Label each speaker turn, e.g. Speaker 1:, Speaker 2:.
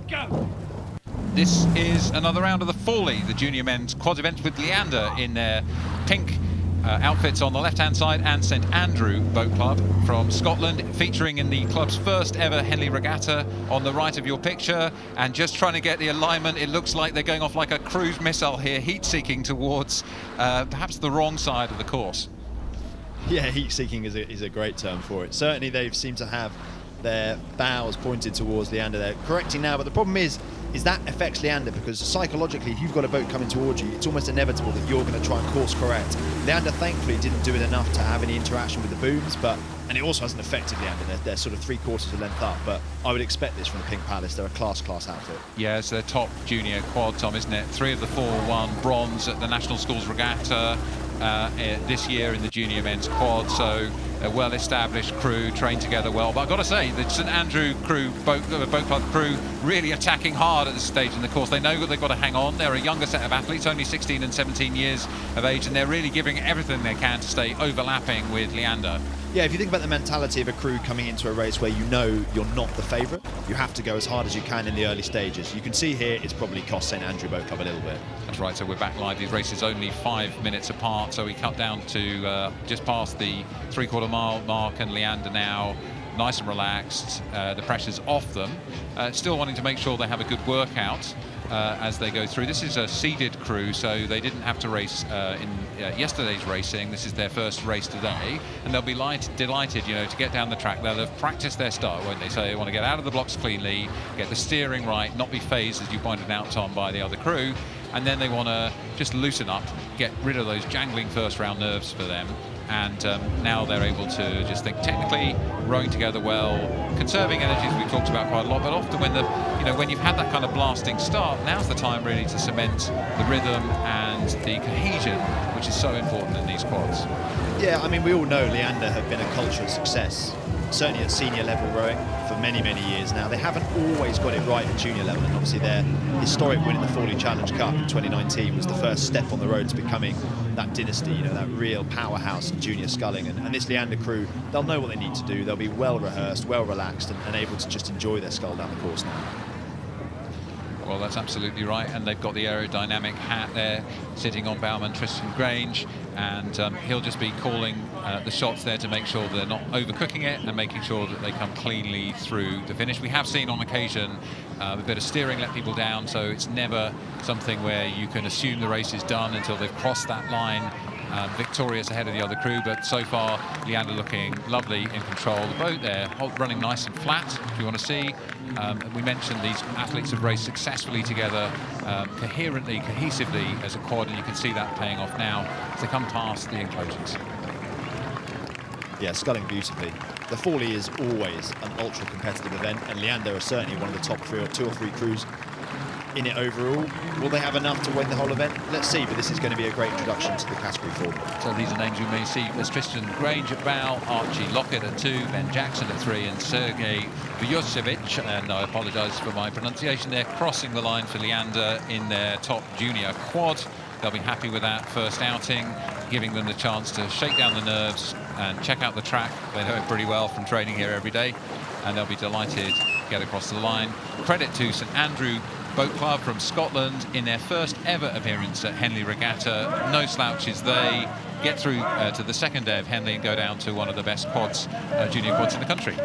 Speaker 1: go.
Speaker 2: This is another round of the Fawley, the junior men's quad event with Leander in their pink outfits on the left-hand side, and St Andrew Boat Club from Scotland, featuring in the club's first ever Henley Regatta on the right of your picture. And just trying to get the alignment, it looks like they're going off like a cruise missile here, heat-seeking towards perhaps the wrong side of the course.
Speaker 3: Yeah, heat-seeking is a great term for it. Certainly they seem to have their bows pointed towards Leander. They're correcting now, but the problem is that affects Leander, because psychologically, if you've got a boat coming towards you, it's almost inevitable that you're going to try and course correct. Leander thankfully didn't do it enough to have any interaction with the booms, and it also hasn't affected Leander. They're sort of 3/4 of length up, but I would expect this from the Pink Palace. They're a class outfit.
Speaker 2: Yeah, it's their top junior quad, Tom, isn't it? 3 of the 4 won bronze at the National Schools Regatta this year in the junior men's quad, so a well-established crew, trained together well. But I've got to say, the St Andrew crew, boat club crew, really attacking hard at this stage in the course. They know that they've got to hang on. They're a younger set of athletes, only 16 and 17 years of age, and they're really giving everything they can to stay overlapping with Leander.
Speaker 3: Yeah, if you think about the mentality of a crew coming into a race where you know you're not the favourite, you have to go as hard as you can in the early stages. You can see here it's probably cost St Andrew Boat Club a little bit.
Speaker 2: That's right, so we're back live. These races only 5 minutes apart, so we cut down to just past the 3/4 mile mark, and Leander now nice and relaxed. The pressure's off them, still wanting to make sure they have a good workout as they go through. This is a seeded crew, so they didn't have to race in yesterday's racing. This is their first race today, and they'll be delighted, you know, to get down the track. They'll have practiced their start, won't they? So they want to get out of the blocks cleanly, get the steering right, not be phased, as you pointed out, Tom, by the other crew, and then they want to just loosen up, get rid of those jangling first round nerves for them. And now they're able to just think technically, rowing together well, conserving energies we've talked about quite a lot, but often when you've had that kind of blasting start, now's the time really to cement the rhythm and the cohesion, which is so important in these quads.
Speaker 3: Yeah, I mean, we all know Leander have been a cultural success, certainly at senior level rowing for many years now. They haven't always got it right at junior level, and obviously their historic win in the Fawley Challenge Cup in 2019 was the first step on the road to becoming that dynasty, you know, that real powerhouse in junior sculling. And this Leander crew, they'll know what they need to do. They'll be well rehearsed, well relaxed, and able to just enjoy their scull down the course now.
Speaker 2: Well, that's absolutely right, and they've got the aerodynamic hat there sitting on bowman Tristan Grange, and he'll just be calling the shots there to make sure they're not overcooking it and making sure that they come cleanly through the finish. We have seen on occasion a bit of steering let people down, so it's never something where you can assume the race is done until they've crossed that line, victorious ahead of the other crew. But so far, Leander looking lovely in control. The boat there running nice and flat, if you want to see. We mentioned these athletes have raced successfully together, coherently, cohesively as a quad, and you can see that paying off now as they come past the enclosures.
Speaker 3: Yeah, sculling beautifully. The Fawley is always an ultra-competitive event, and Leander are certainly one of the top 2 or 3 crews in it overall. Will they have enough to win the whole event? Let's see, but this is going to be a great introduction to the category for them.
Speaker 2: So these are names you may see as Tristan Grange at bow, Archie Lockett at 2, Ben Jackson at 3, and Sergei Vyosevich, and I apologise for my pronunciation, they're crossing the line for Leander in their top junior quad. They'll be happy with that first outing, giving them the chance to shake down the nerves and check out the track. They know it pretty well from training here every day, and they'll be delighted to get across the line. Credit to St Andrew Boat Club from Scotland in their first ever appearance at Henley Regatta. No slouches. They get through to the second day of Henley and go down to one of the best quads, junior quads in the country.